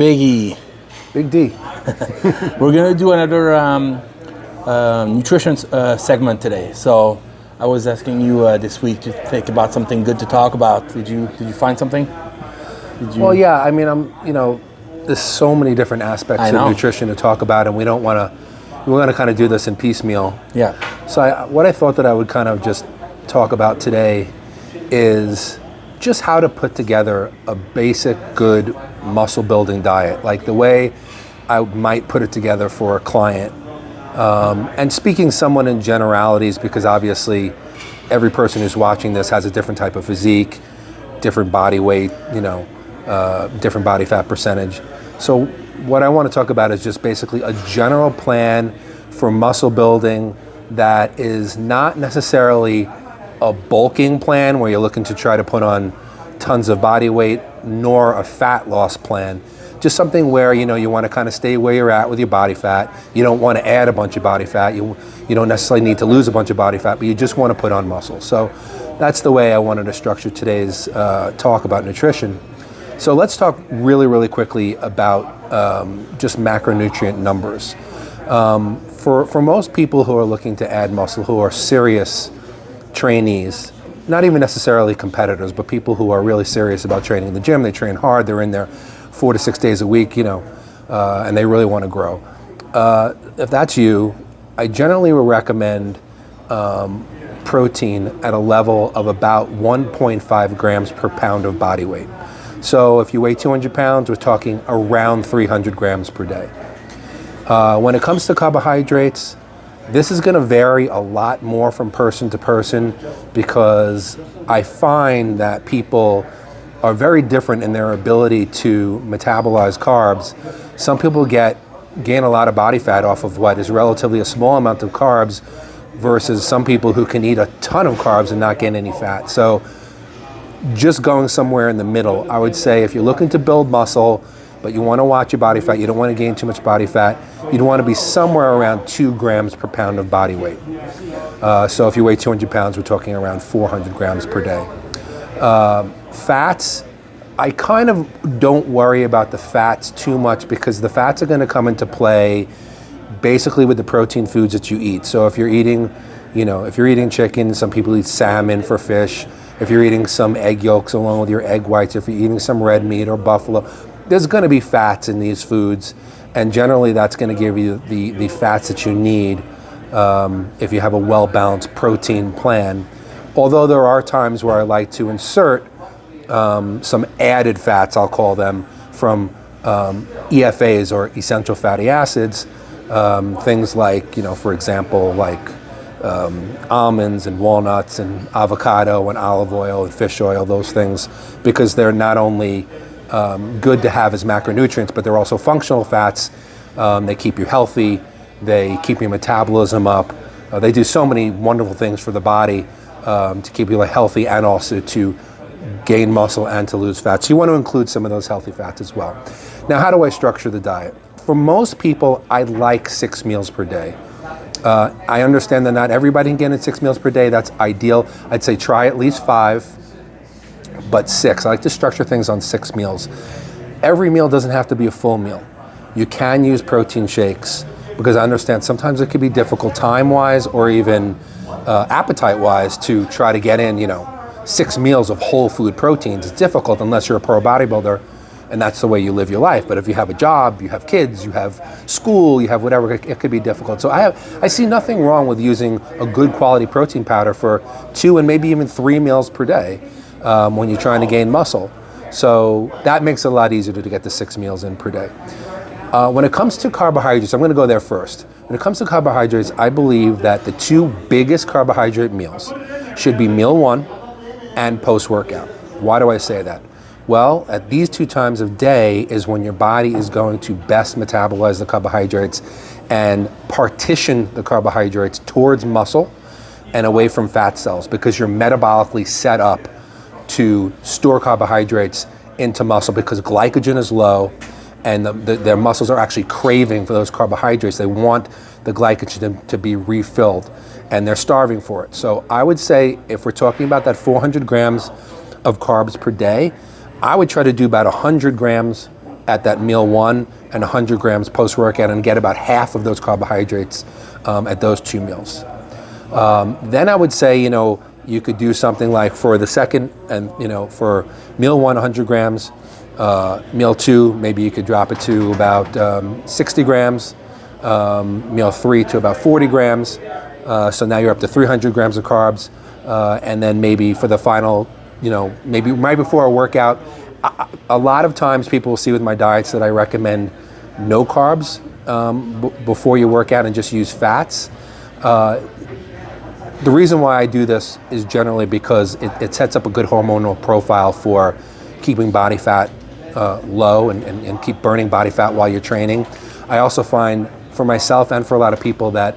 Big E. Big D. We're going to do another nutrition segment today. So I was asking you this week to think about something good to talk about. Did you find something? Well, yeah. I mean, there's so many different aspects of nutrition to talk about, and we're going to kind of do this in piecemeal. Yeah. So what I thought that I would kind of just talk about today is just how to put together a basic, good muscle building diet, like the way I might put it together for a client. And speaking somewhat in generalities, because obviously every person who's watching this has a different type of physique, different body weight, different body fat percentage. So what I want to talk about is just basically a general plan for muscle building that is not necessarily a bulking plan where you're looking to try to put on tons of body weight, nor a fat loss plan. Just something where you want to kind of stay where you're at with your body fat. You don't want to add a bunch of body fat. You don't necessarily need to lose a bunch of body fat, but you just want to put on muscle. So that's the way I wanted to structure today's talk about nutrition. So let's talk really, really quickly about just macronutrient numbers. For most people who are looking to add muscle, who are serious trainees, not even necessarily competitors, but people who are really serious about training in the gym, they train hard, they're in there 4 to 6 days a week, and they really want to grow. If that's you, I generally would recommend protein at a level of about 1.5 grams per pound of body weight. So if you weigh 200 pounds, we're talking around 300 grams per day. When it comes to carbohydrates, this is going to vary a lot more from person to person because I find that people are very different in their ability to metabolize carbs. Some people gain a lot of body fat off of what is relatively a small amount of carbs versus some people who can eat a ton of carbs and not gain any fat. So just going somewhere in the middle, I would say if you're looking to build muscle, but you want to watch your body fat, you don't want to gain too much body fat, you'd want to be somewhere around 2 grams per pound of body weight. So if you weigh 200 pounds, we're talking around 400 grams per day. Fats, I kind of don't worry about the fats too much because the fats are going to come into play basically with the protein foods that you eat. So if you're eating chicken, some people eat salmon for fish. If you're eating some egg yolks along with your egg whites, if you're eating some red meat or buffalo, there's going to be fats in these foods, and generally that's going to give you the fats that you need if you have a well-balanced protein plan. Although there are times where I like to insert some added fats, I'll call them, from EFAs or essential fatty acids, things like, for example, like almonds and walnuts and avocado and olive oil and fish oil, those things, because they're not only good to have as macronutrients, but they're also functional fats. They keep you healthy, they keep your metabolism up, they do so many wonderful things for the body to keep you healthy and also to gain muscle and to lose fat. So you want to include some of those healthy fats as well. Now, how do I structure the diet? For most people, I like 6 meals per day. I understand that not everybody can get in 6 meals per day. That's ideal. I'd say try at least 5, but 6. I like to structure things on 6 meals. Every meal doesn't have to be a full meal. You can use protein shakes because I understand sometimes it can be difficult time-wise or even appetite-wise to try to get in, 6 meals of whole food proteins. It's difficult unless you're a pro bodybuilder and that's the way you live your life. But if you have a job, you have kids, you have school, you have whatever, it could be difficult. So I see nothing wrong with using a good quality protein powder for 2 and maybe even 3 meals per day when you're trying to gain muscle. So that makes it a lot easier to get the 6 meals in per day. When it comes to carbohydrates, I'm going to go there first. When it comes to carbohydrates, I believe that the 2 biggest carbohydrate meals should be meal 1 and post-workout. Why do I say that? Well, at these 2 times of day is when your body is going to best metabolize the carbohydrates and partition the carbohydrates towards muscle and away from fat cells because you're metabolically set up to store carbohydrates into muscle because glycogen is low and their muscles are actually craving for those carbohydrates. They want the glycogen to be refilled and they're starving for it. So I would say if we're talking about that 400 grams of carbs per day, I would try to do about 100 grams at that meal 1 and 100 grams post-workout and get about half of those carbohydrates at those 2 meals. Then I would say, you could do something like for the second, and for meal 1, 100 grams, meal 2, maybe you could drop it to about 60 grams, meal 3 to about 40 grams. So now you're up to 300 grams of carbs. And then maybe for the final, maybe right before a workout, a lot of times people will see with my diets that I recommend no carbs before you work out and just use fats. The reason why I do this is generally because it sets up a good hormonal profile for keeping body fat low and keep burning body fat while you're training. I also find for myself and for a lot of people that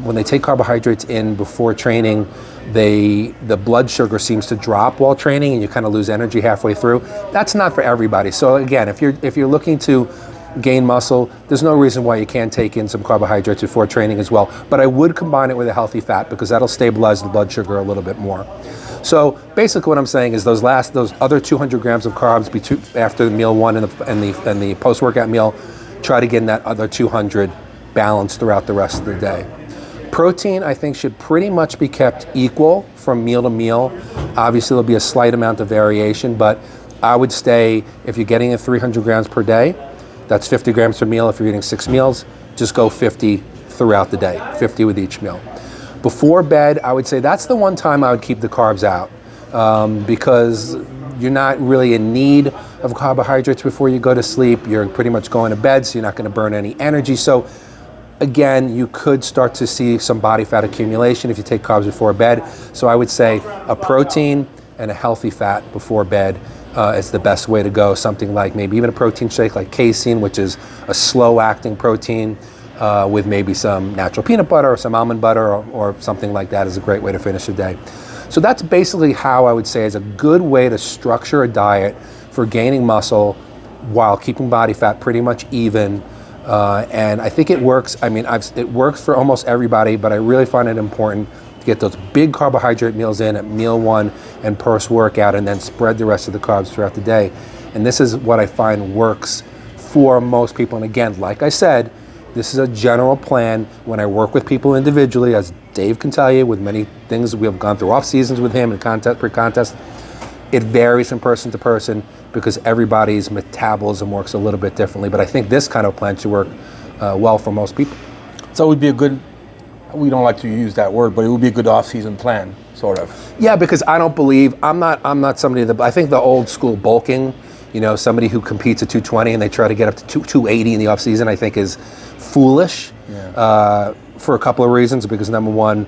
when they take carbohydrates in before training, the blood sugar seems to drop while training and you kind of lose energy halfway through. That's not for everybody. So again, if you're looking to gain muscle, there's no reason why you can't take in some carbohydrates before training as well. But I would combine it with a healthy fat because that'll stabilize the blood sugar a little bit more. So basically what I'm saying is those other 200 grams of carbs after the meal 1 and the post-workout meal, try to get in that other 200 balanced throughout the rest of the day. Protein, I think, should pretty much be kept equal from meal to meal. Obviously, there'll be a slight amount of variation, but I would stay, if you're getting in 300 grams per day, that's 50 grams per meal. If you're eating 6 meals, just go 50 throughout the day, 50 with each meal. Before bed, I would say that's the one time I would keep the carbs out because you're not really in need of carbohydrates before you go to sleep. You're pretty much going to bed, so you're not going to burn any energy. So again, you could start to see some body fat accumulation if you take carbs before bed. So I would say a protein and a healthy fat before bed is the best way to go. Something like maybe even a protein shake like casein, which is a slow-acting protein with maybe some natural peanut butter or some almond butter or something like that is a great way to finish the day. So that's basically how I would say is a good way to structure a diet for gaining muscle while keeping body fat pretty much even. And I think it works. I mean, it works for almost everybody, but I really find it important to get those big carbohydrate meals in at meal 1 and post-workout, and then spread the rest of the carbs throughout the day. And this is what I find works for most people. And again, like I said, this is a general plan. When I work with people individually, as Dave can tell you, with many things we have gone through off seasons with him and contest, pre-contest, it varies from person to person because everybody's metabolism works a little bit differently. But I think this kind of plan should work well for most people. So it would be a good, we don't like to use that word, but it would be a good off-season plan, sort of. Yeah, because I don't believe, I'm not somebody that, I think the old school bulking, somebody who competes at 220 and they try to get up to 280 in the off season, I think is foolish for a couple of reasons. Because number one,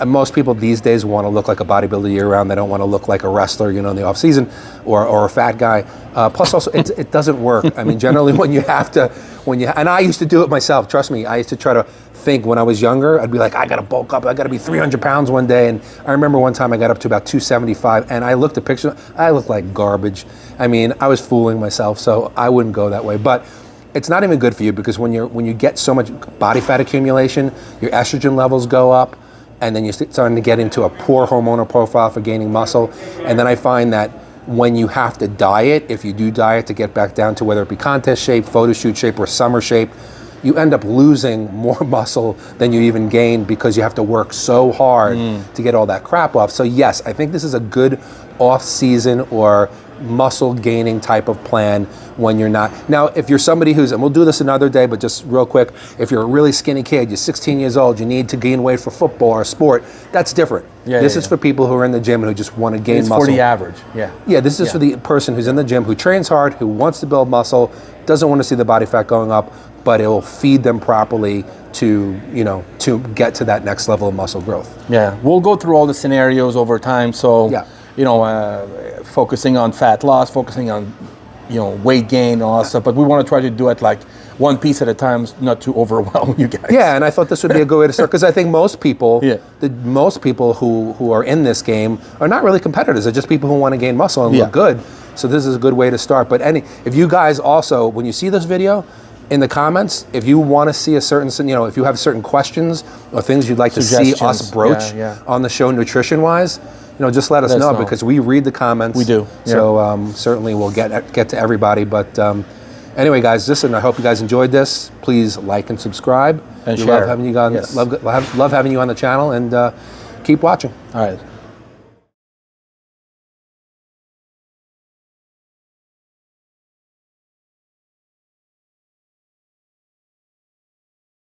most people these days want to look like a bodybuilder year round. They don't want to look like a wrestler, in the off season, or a fat guy. Plus, also, it doesn't work. I mean, generally, and I used to do it myself. Trust me, I used to try to think when I was younger. I'd be like, I got to bulk up. I got to be 300 pounds one day. And I remember one time I got up to about 275, and I looked at pictures. I looked like garbage. I mean, I was fooling myself, so I wouldn't go that way. But it's not even good for you because when you get so much body fat accumulation, your estrogen levels go up. And then you're starting to get into a poor hormonal profile for gaining muscle. And then I find that when you have to diet, if you do diet to get back down to whether it be contest shape, photo shoot shape, or summer shape, you end up losing more muscle than you even gain because you have to work so hard to get all that crap off. So yes, I think this is a good off-season or muscle gaining type of plan when you're not. Now, if you're somebody who's, and we'll do this another day, but just real quick, if you're a really skinny kid, you're 16 years old, you need to gain weight for football or sport, that's different. This is for people who are in the gym and who just want to gain muscle. It's for the average, Yeah, this is for the person who's in the gym, who trains hard, who wants to build muscle, doesn't want to see the body fat going up, but it will feed them properly to get to that next level of muscle growth. Yeah, we'll go through all the scenarios over time. So, focusing on fat loss, focusing on, weight gain, all that stuff. But we want to try to do it like one piece at a time, not to overwhelm you guys. Yeah, and I thought this would be a good way to start because I think most people, most people who are in this game are not really competitors. They're just people who want to gain muscle and look good. So this is a good way to start. But if you guys also, when you see this video, in the comments, if you want to see a certain, if you have certain questions or things you'd like to see us broach on the show nutrition-wise, just let us know because we read the comments. We do. So certainly we'll get to everybody. But Anyway, guys, listen, I hope you guys enjoyed this. Please like and subscribe. And we share. Love having you on, Yes. love having you on the channel, and keep watching. All right.